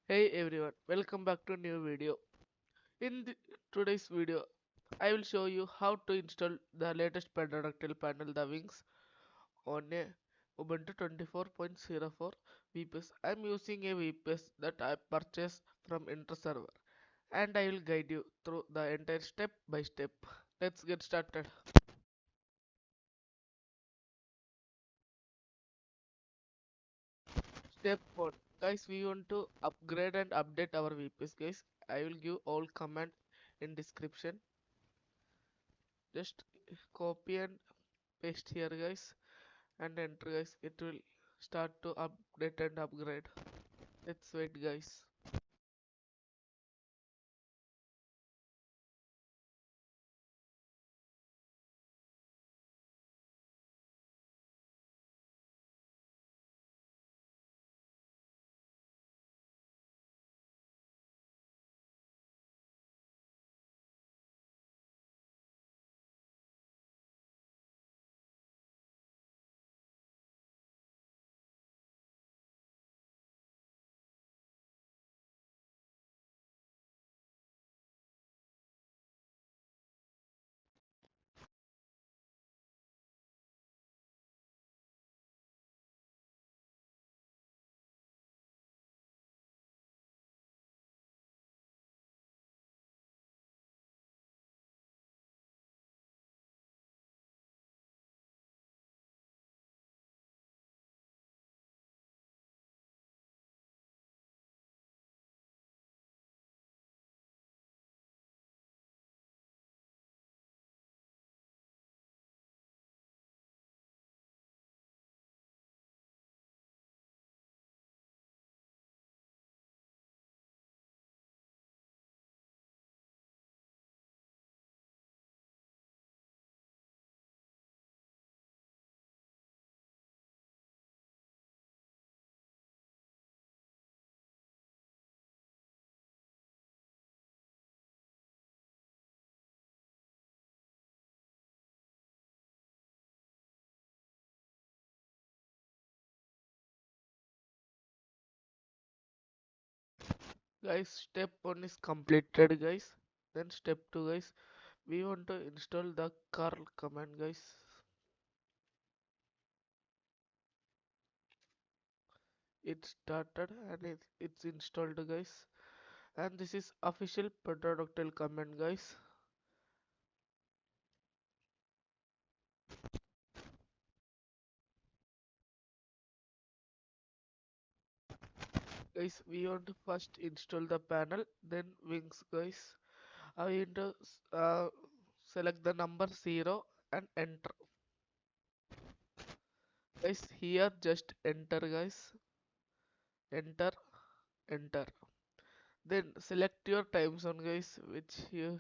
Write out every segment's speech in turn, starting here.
Hey everyone, welcome back to a new video. Today's video, I will show you how to install the latest Pterodactyl Panel the Wings on a Ubuntu 24.04 VPS. I'm using a VPS that I purchased from Interserver and I will guide you through the entire step by step. Let's get started. Step 1. Guys, we want to upgrade and update our VPS guys. I will give all command in description. Just copy and paste here guys and enter guys. It will start to update and upgrade. Let's wait guys. Guys, step 1 is completed guys. Then step 2 guys. We want to install the curl command guys. It started and it's installed guys. And this is official Pterodactyl command guys. Guys, we want to first install the panel, then wings guys. I want to select the number 0 and enter. Guys, here just enter guys. Enter, enter. Then select your time zone guys, which you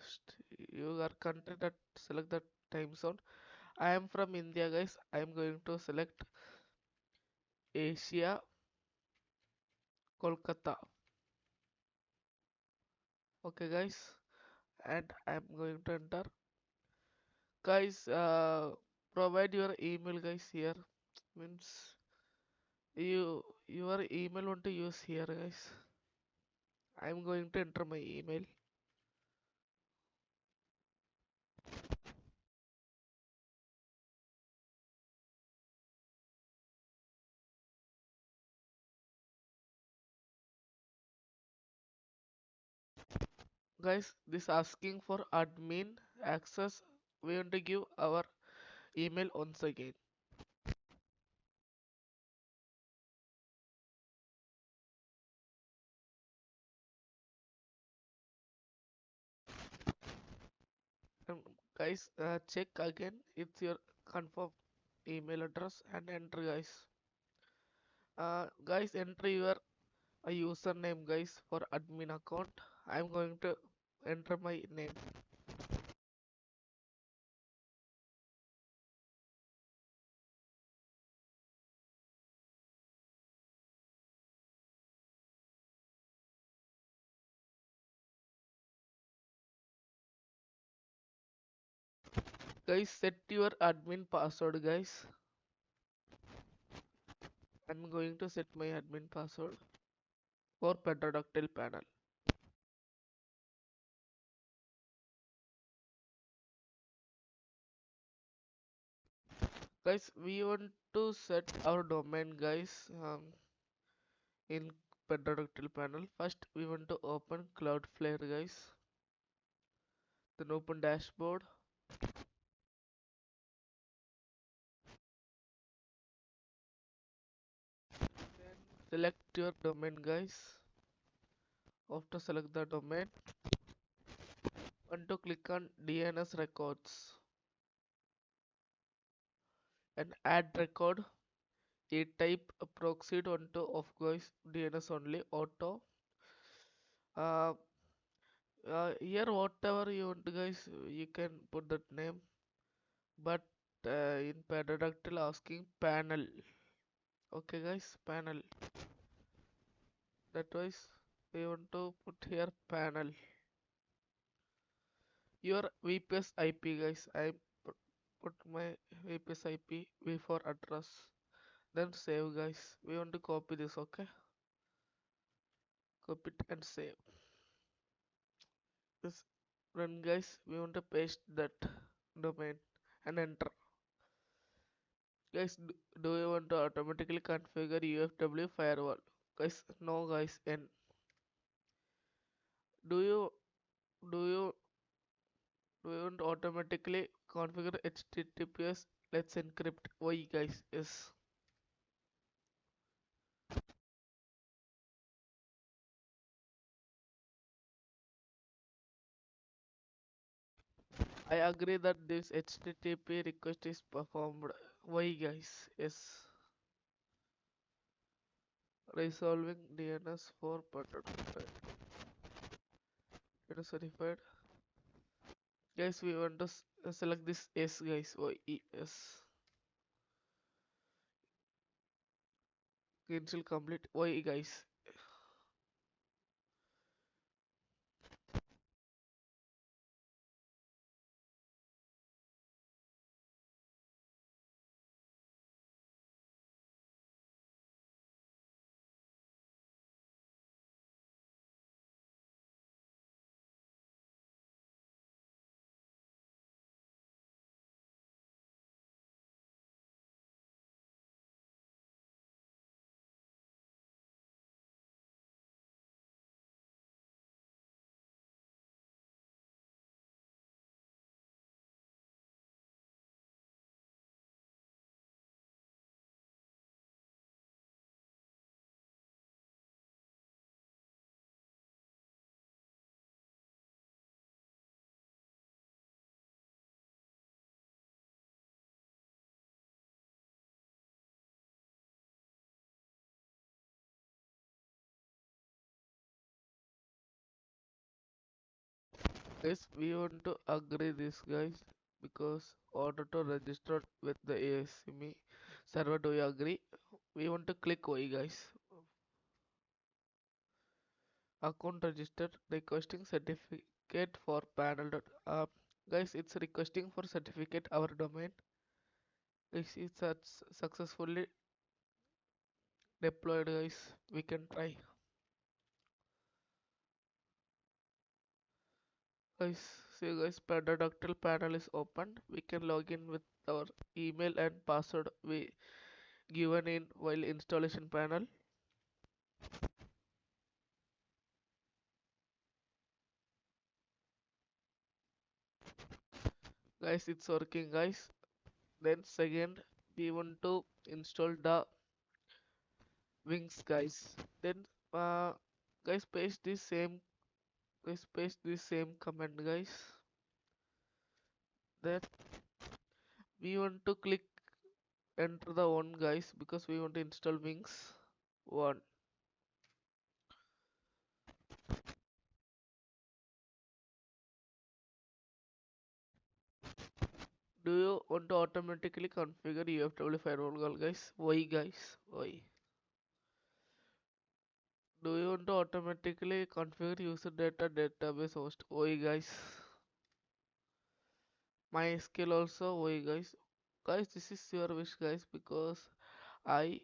are country that select the time zone. I am from India guys. I am going to select Asia, Kolkata. Okay guys, and I am going to enter. Guys, provide your email guys here. Means your email want to use here guys. I am going to enter my email. Guys, this asking for admin access. We want to give our email once again. And guys, check again. It's your confirm email address and enter guys. Guys, enter your username guys for admin account. I'm going to enter my name. Guys, set your admin password guys. I'm going to set my admin password. for Pterodactyl panel. Guys, we want to set our domain, guys, in Pterodactyl panel. First, we want to open Cloudflare, guys. Then open dashboard. Select your domain, guys. After select the domain, want to click on DNS records and add record. A type proxied onto of guys DNS only auto. Uh, Here whatever you want, guys, you can put that name. But in pterodactyl asking panel. Okay, guys, panel. That was we want to put here panel. Your VPS IP, guys. I put my VPS IP V for address. Then save, guys. We want to copy this. Okay, copy it and save. This run, guys. We want to paste that domain and enter. Guys, do you want to automatically configure UFW firewall? Guys, no, guys. And do you do you do you want to automatically configure HTTPS? Let's encrypt. Why, guys? Yes. I agree that this HTTP request is performed. Why, guys? Yes. Resolving DNS for protected. It is verified. Guys, we want to select this yes, guys. Why? Yes. Cancel complete. Why, guys? Guys, we want to agree this, guys, because order to register with the ASME server. Do you agree? We want to click Y, guys. Account registered requesting certificate for panel. Guys, it's requesting for certificate our domain. This is successfully deployed, guys. We can try. Guys, see, guys, pterodactyl panel is opened. We can log in with our email and password we given in while installation panel. Guys, it's working, guys. Then second, we want to install the wings, guys. Then guys, paste this same command, guys. Then we want to click enter the one, guys, because we want to install wings one. Do you want to automatically configure UFW firewall, guys? Why, guys? Why? Do you want to automatically configure user data database host? Why, guys? MySQL also. Why, guys? Guys, this is your wish, guys, because I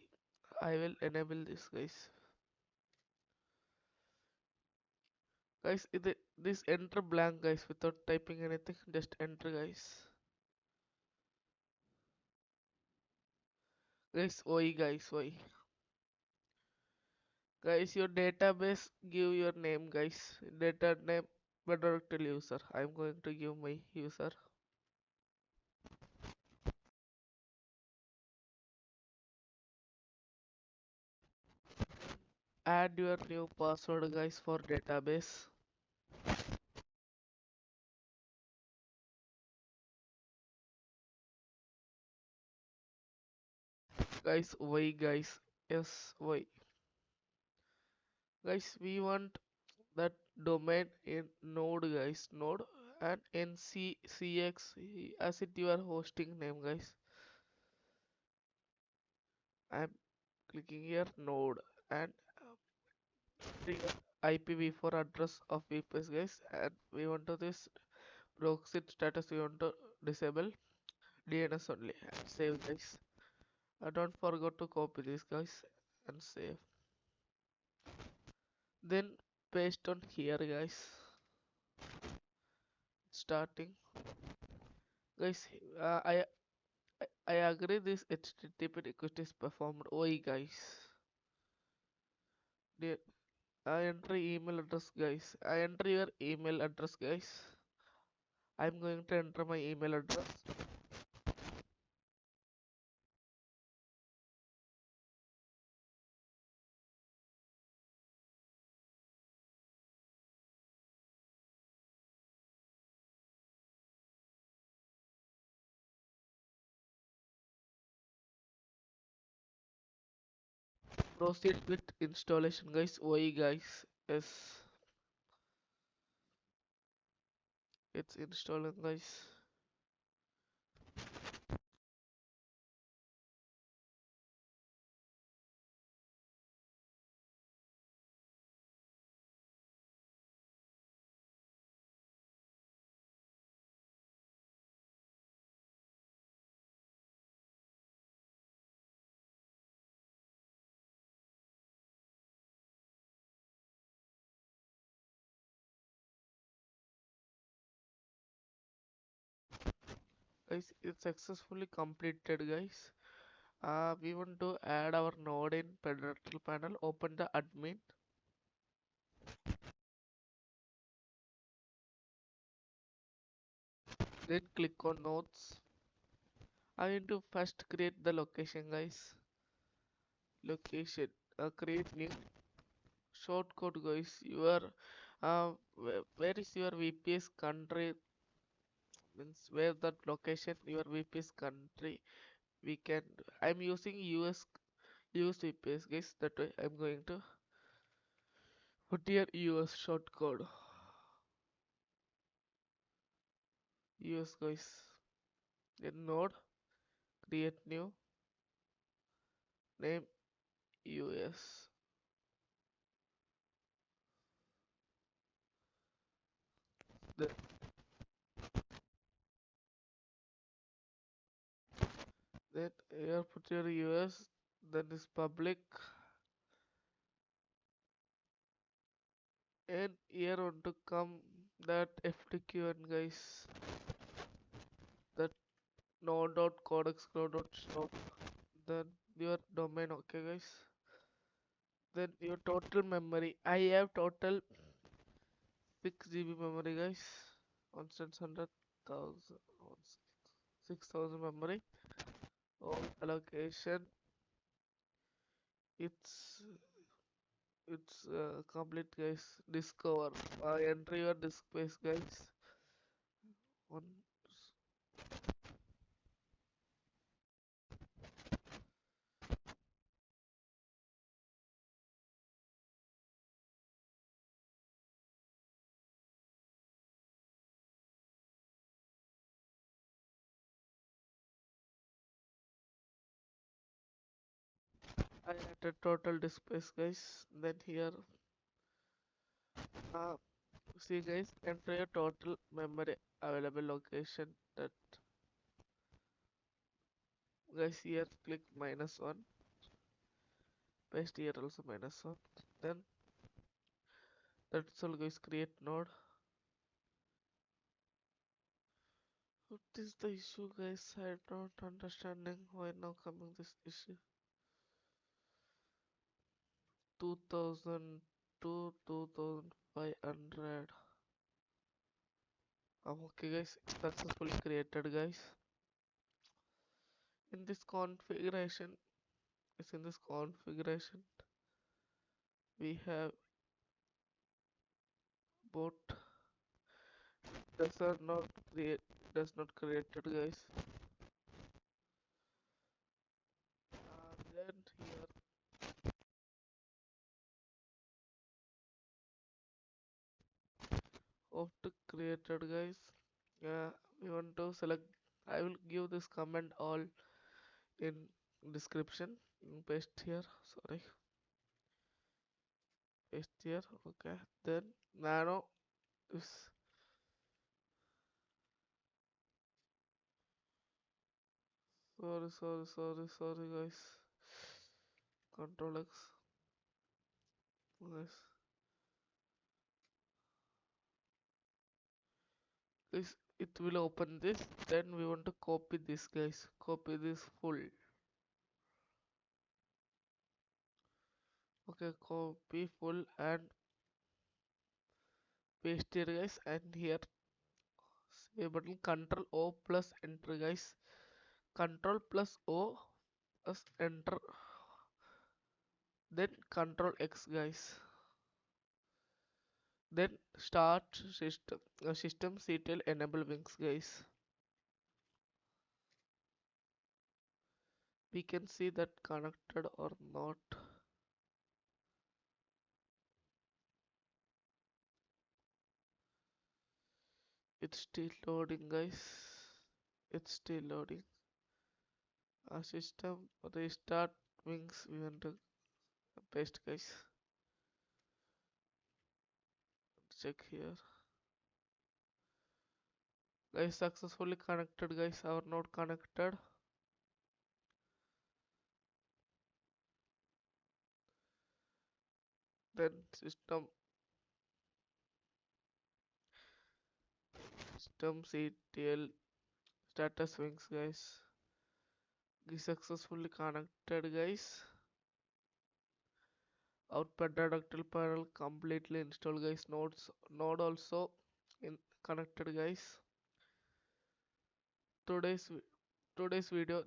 I will enable this, guys. Guys, this enter blank, guys, without typing anything. Just enter, guys. Guys, why, guys, why? Guys, your database give your name, guys. Data name Pterodactyl user. I'm going to give my user. Add your new password, guys, for database. Guys, why, guys? Yes, why? Guys, we want that domain in node, guys, node, and ncx as it your hosting name, guys. I'm clicking here node and the IPv4 address of VPS, guys, and we want to this proxy status we want to disable DNS only and save, guys. Don't forget to copy this, guys, and save. Then paste on here, guys. Starting, guys. I agree this HTTP request is performed. Why, guys? The- I enter email address, guys. I enter your email address, guys. I'm going to enter my email address. Proceed with installation, guys. Why, guys? Yes, it's installing, guys. Guys, it's successfully completed, guys. We want to add our node in Pterodactyl panel. Open the admin. Then click on nodes. I need to first create the location, guys. Location. Create new shortcode, guys. Your where is your VPS country? Means where that location your VPS country. We can. I'm using US VPS, guys. That way I'm going to put here US shortcode. US, guys. Then node. Create new name US. Then, then here put your US. Then is public. And here want to come that FTQ and guys. That node.codex.stop. Then your domain, okay, guys. Then your total memory. I have total 6 GB memory, guys. 1,600,000, 6,000 memory. All allocation. It's complete, guys. Discover. Enter your disk space, guys. One. I entered total disk space, guys. Then here, uh, see, guys, enter your total memory available location. That, guys, here click -1. Paste here also -1. Then That's all guys, create node. What is the issue guys? I don't understanding why now coming this issue. 2000 to 2500. Okay guys, successfully created guys. In this configuration, is in this configuration we have bot does not create does not created guys. Then here after created guys, yeah, we want to select. I will give this command all in description. Paste here, sorry, paste here. Okay, then nano is sorry guys, control X guys. Guys, it will open this. Then we want to copy this guys, copy this full. Okay, copy full and paste here guys, and here save button, control O plus enter guys, control plus O plus enter, then control X guys, then start systemctl enable wings guys. We can see that connected or not. It's still loading guys, it's still loading. System restart wings, we want to paste guys, check here guys. Successfully connected guys, our node connected. Then systemctl status wings guys is successfully connected guys. Our Pterodactyl panel completely installed guys. Node also in connected guys. Today's today's video